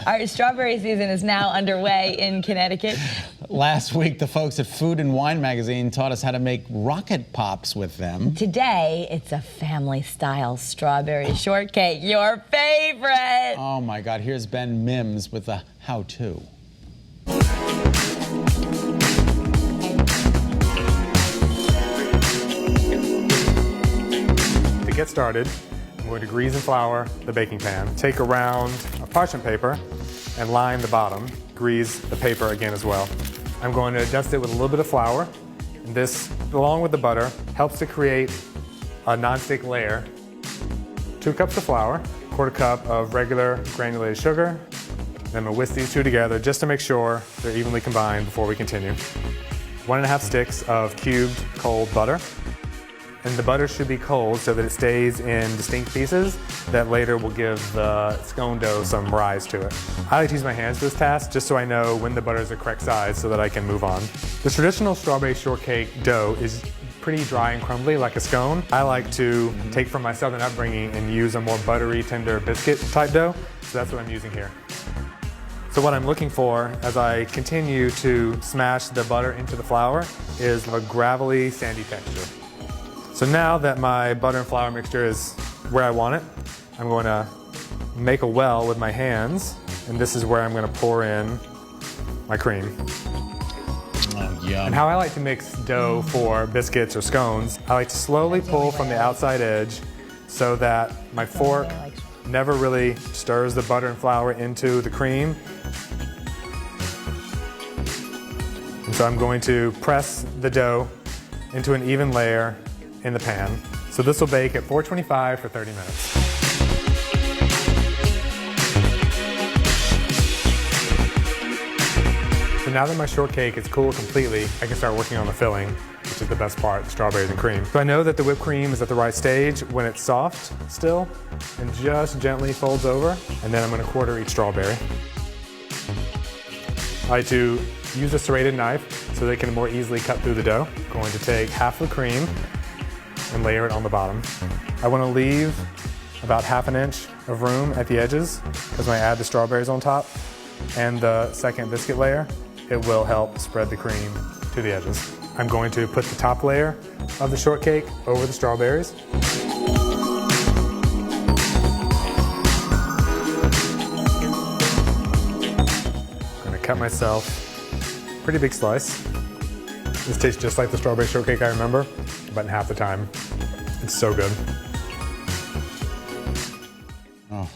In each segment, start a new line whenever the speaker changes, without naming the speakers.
Our strawberry season is now underway in Connecticut.
Last week, the folks at Food and Wine magazine taught us how to make rocket pops with them.
Today, it's a family-style strawberry shortcake, your favorite.
Oh my God, here's Ben Mims with the how-to.
To get started, I'm going to grease and flour the baking pan. Take a round of parchment paper and line the bottom. Grease the paper again as well. I'm going to dust it with a little bit of flour. And this, along with the butter, helps to create a non-stick layer. 2 cups of flour, 1/4 cup of regular granulated sugar. Then I'm going to whisk these two together just to make sure they're evenly combined before we continue. 1½ sticks of cubed cold butter. And the butter should be cold so that it stays in distinct pieces that later will give the scone dough some rise to it. I like to use my hands for this task just so I know when the butter is the correct size so that I can move on. The traditional strawberry shortcake dough is pretty dry and crumbly like a scone. I like to take from my southern upbringing and use a more buttery, tender biscuit type dough, so that's what I'm using here. So what I'm looking for as I continue to smash the butter into the flour is a gravelly, sandy texture. So now that my butter and flour mixture is where I want it, I'm going to make a well with my hands, and this is where I'm going to pour in my cream.
Oh, yum.
And how I like to mix dough for biscuits or scones, I like to slowly pull from the outside edge so that my fork never really stirs the butter and flour into the cream. And so I'm going to press the dough into an even layer in the pan. So this will bake at 425 for 30 minutes. So now that my shortcake is cooled completely, I can start working on the filling, which is the best part, the strawberries and cream. So I know that the whipped cream is at the right stage when it's soft still, and just gently folds over, and then I'm going to quarter each strawberry. I like to use a serrated knife so they can more easily cut through the dough. I'm going to take half the cream and layer it on the bottom. I want to leave about ½ inch of room at the edges because when I add the strawberries on top and the second biscuit layer, it will help spread the cream to the edges. I'm going to put the top layer of the shortcake over the strawberries. I'm going to cut myself a pretty big slice. This tastes just like the strawberry shortcake I remember, but in half the time. It's so good.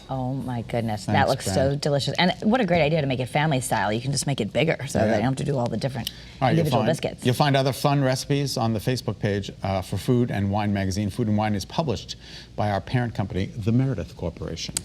Oh my goodness,
Thanks,
that looks
Ben.
so delicious. And what a great idea to make it family style. You can just make it bigger so that you don't have to do all the different individual biscuits.
You'll find other fun recipes on the Facebook page for Food and Wine magazine. Food and Wine is published by our parent company, the Meredith Corporation.